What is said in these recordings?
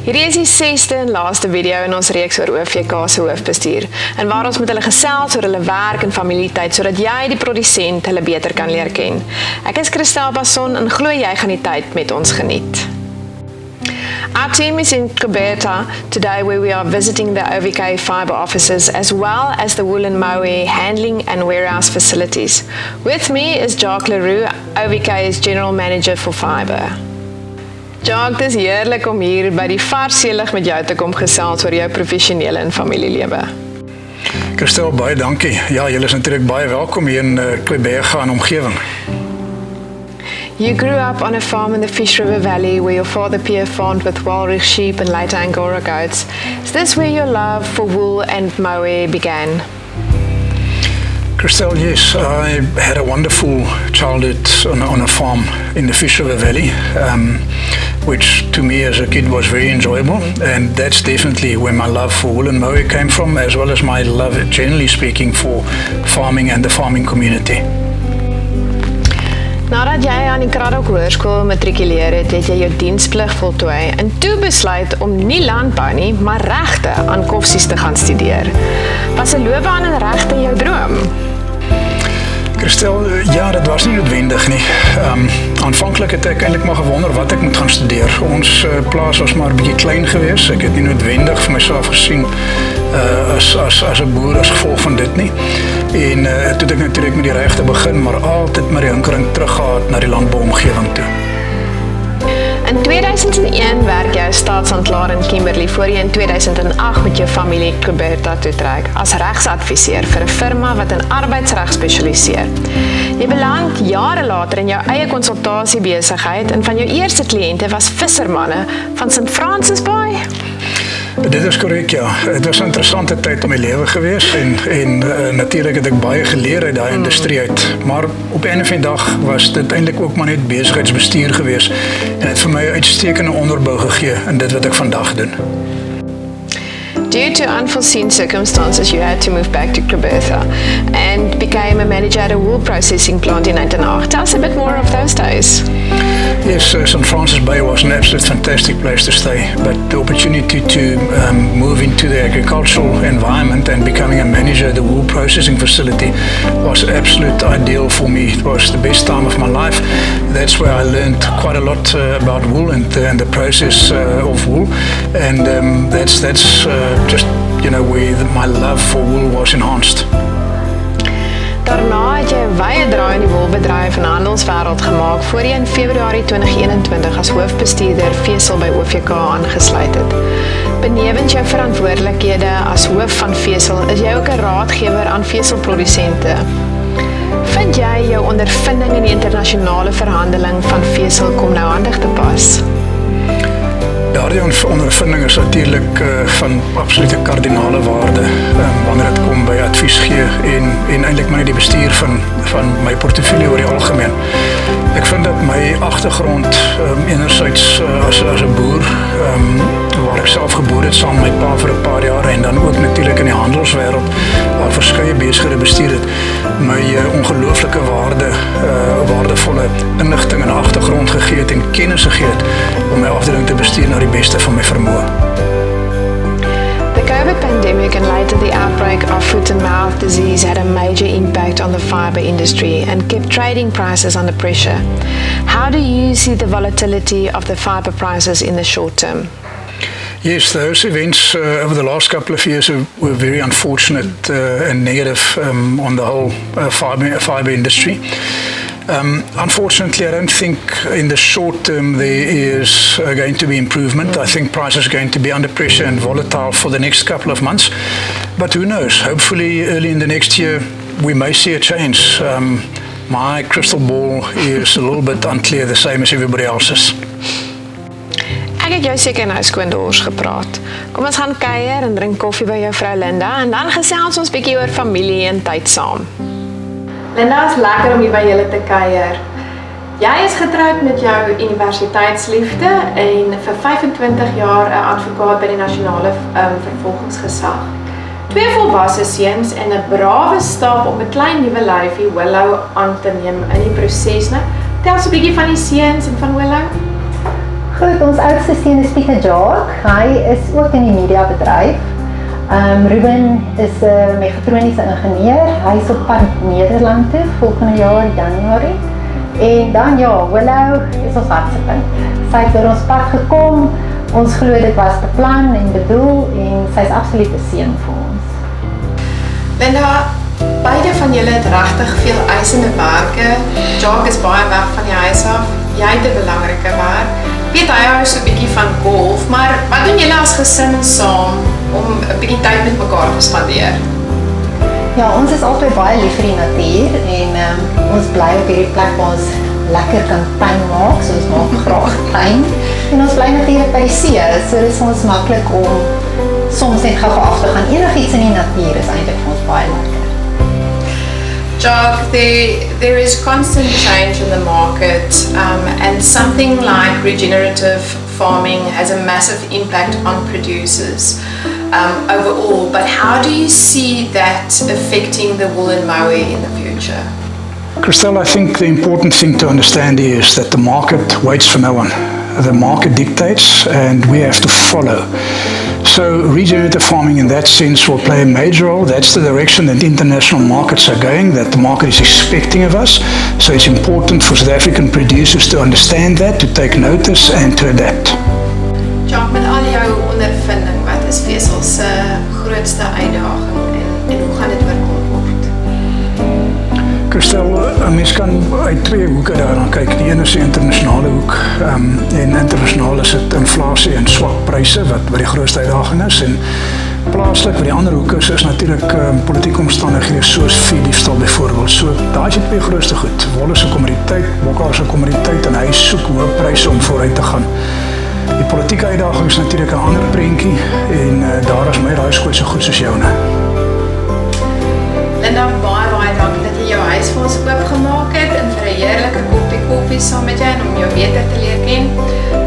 Hierdie is die 6de en laaste video in ons reeks oor OVK se hoofbestuur en waar ons met hulle gesels oor hulle werk en familietyd sodat jy die produsent hulle beter kan leer ken. Ek is Christel Basson en glo jy gaan die tyd met ons geniet. Our team is in Gqeberta today where we are visiting the OVK fibre offices as well as the Wool and Moe handling and warehouse facilities. With me is Jacques Leroux, OVK's General Manager for Fibre. Jacques, dis heerlik om hier by die Varselig met jou te kom gesels oor jou professionele en familielewe. Christel, baie dankie. Ja, julle is natuurlijk baie welkom hier in Gqeberta en omgewing. You grew up on a farm in the Fish River Valley where your father Pierre farmed with Walrich sheep and later Angora goats. Is this where your love for wool and moe began? Christel, yes, I had a wonderful childhood on a farm in the Fish River Valley, which to me as a kid was very enjoyable, and that's definitely where my love for wool and moe came from, as well as my love, generally speaking, for farming and the farming community. Nadat jy aan die Kraddock Hoërskool matrikuleer het, het jy jou diensplig voltooi en toe besluit om nie landbou nie, maar regte aan Koffsies te gaan studeer. Was 'n loopbaan in regte jou droom? Christel, ja, dat was nie noodwendig nie. Aanvanklik het ek eintlik maar gewonder wat ek moet gaan studeer. Ons plaas was maar 'n bietjie klein geweest. Ek het nie noodwendig vir myself gesien as 'n boer as gevolg van dit nie. En toe het ek natuurlik met die regte begin, maar altyd met die hinkering teruggehad na die landbouomgewing toe. In 2001 werk jy as staatsanklaer in Kimberley voor jy in 2008 met jou familie Gqeberta toe trek as regsadviseur vir 'n firma wat in arbeidsreg spesialiseer. Jy beland jare later in jou eie konsultasiebesigheid en van jou eerste kliënte was vissermanne van St. Francis Bay. Dit is korrek, ja. Het was 'n interessante tyd in my lewe gewees en natuurlik het ek baie geleer uit daai industrie uit. Maar op 'n dag was dit eintlik ook maar net besigheidsbestuur gewees en het vir my 'n uitstekende onderbou gegee in dit wat ek vandag doen. Due to unforeseen circumstances, you had to move back to Gqeberta and became a manager at a wool processing plant in Uitenhage. Tell us a bit more of those days. Yes, St. Francis Bay was an absolute fantastic place to stay, but the opportunity to move into the agricultural environment and becoming a manager at the wool processing facility was absolute ideal for me. It was the best time of my life. That's where I learned quite a lot about wool and the process of wool, and that's just, you know, where my love for wool was enhanced. Daarna het jy 'n wye draai in die wolbedryf en handelswêreld gemaak voor jy in Februarie 2021 as hoofbestuurder vesel by OVK aangesluit het. Benewens jou verantwoordelikhede as hoof van vesel, is jy ook 'n raadgewer aan veselprodusente. Vind jy jou ondervinding in die internasionale verhandeling van vesel kom nou handig te pas? Daardie ondervinding is natuurlijk van absolute kardinale waarde wanneer het kom by advies gee en eintlik maar die bestuur van my portefeulje oor die algemeen. Ek vind dat my agtergrond enerzijds as 'n boer waar ek self geboor het saam met my pa vir 'n paar jaar en dan ook natuurlik in die handelswêreld waar verskeie besighede bestuur het, my ongelooflike waardevolle inligting en agtergrond gegee het en kennis gegee het om my afdeling te bestuur na die beste van my vermoë. The COVID pandemic and later the outbreak of foot and mouth disease had a major impact on the fibre industry and kept trading prices under pressure. How do you see the volatility of the fibre prices in the short term? Yes, those events over the last couple of years were very unfortunate and negative on the whole fibre industry. Unfortunately, I don't think in the short term there is going to be improvement. I think prices are going to be under pressure and volatile for the next couple of months. But who knows? Hopefully early in the next year we may see a change. My crystal ball is a little bit unclear, the same as everybody else's. Ek het jou seker nou skoondors gepraat. Kom ons gaan kuier en drink koffie by jou vrou Linda en dan gesels ons bietjie oor familie en tyd saam. Linda, is lekker om hier by julle te kuier. Jy is getroud met jou universiteitsliefde en vir 25 jaar 'n advokaat by die nasionale vervolgingsgesag. 2 volwasse seuns en 'n brawe stap om 'n klein nuwe lyfie Willow aan te neem in die proses. Tel ons 'n bietjie van die seuns en van Willow. Goed, ons oudste seun is Pieter Jacques. Hy is ook in die mediabedryf. Ruben is 'n mechatroniese ingenieur. Hy is op pad Nederland toe volgende jaar Januarie. En dan ja, Willow is ons hartsepunt. Sy het oor ons pad gekom. Ons glo dit was beplan en bedoel en sy is absoluut 'n seën vir ons. Linda, beide van julle het regtig veel eisende werke. Jacques is baie weg van die huis af. Jy het 'n belangrike werk. Weet hy hou so 'n bietjie van golf, maar wat doen julle as gesin saam om 'n bietjie tyd met mekaar te spandeer? Ja, ons is altyd baie lief vir die natuur en ons bly op hierdie plek waar ons lekker kan tuin maak, so ons maak graag tuin. En ons bly natuurlik by die see, so dit is vir ons maklik om soms net gou af te gaan. Enigiets in die natuur is eintlik vir ons baie lekker. Jacques, there is constant change in the market, and something like regenerative farming has a massive impact on producers overall. But how do you see that affecting the wool and maui in the future? Christelle, I think the important thing to understand is that the market waits for no one. The market dictates and we have to follow. So regenerative farming in that sense will play a major role. That's the direction that international markets are going, that the market is expecting of us. So it's important for South African producers to understand that, to take notice and to adapt. Jacques, met al jou ondervinding, wat is vesel se grootste uitdaging en hoe gaan dit oorkom word? Christel, 'n mens kan uit twee hoeke daaraan kyk. Die een is die internasionale hoek. En internasionaal is dit inflasie en swak pryse wat die grootste uitdaging is. En plaaslik wat die ander hoek is natuurlik politieke omstandighede soos veediefstal byvoorbeeld. So daai is die twee grootste goed. Wol is 'n kommoditeit, bokhaar is 'n kommoditeit en hy soek hoë pryse om vooruit te gaan. Die politieke uitdaging is natuurlik 'n ander prentjie en daar is my daai skool so goed soos joune. Linda, baie dankie dat jy jou huis vir ons oopgemaak het en vir 'n heerlike koppie koffie saam met jou en om jou beter te leer ken.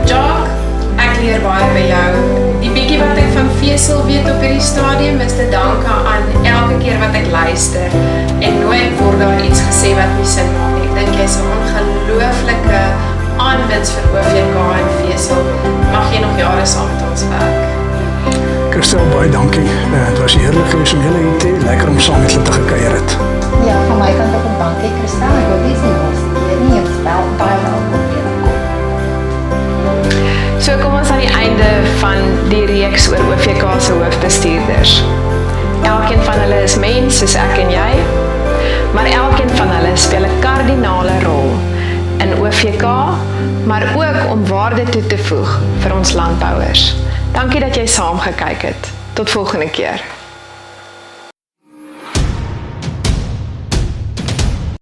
Jacques, ek leer baie by jou. Die bietjie wat ek van vesel weet op hierdie stadium is te danke aan elke keer wat ek luister en nooit word daar iets gesê wat nie sin maak nie. Ek dink jy's 'n ongelooflike aanwinst vir OVK en vesel. Mag jy nog jare saam met ons werk. Christel, baie dankie. Het was heerlik geweest om julle hier te hê. Lekker om saam met julle te gekuier het. Ja, van my kant ook dankie Christel. Ek hoop jy is die laaste keer nie. Jy is baie welkom weer. So kom ons aan die einde van die reeks oor OVK se hoofbestuurders. Elkeen van hulle is mens soos ek en jy, maar elkeen van hulle speel 'n kardinale rol in OVK, maar ook om waarde toe te voeg vir ons landbouers. Dankie dat jy saam gekyk het. Tot volgende keer.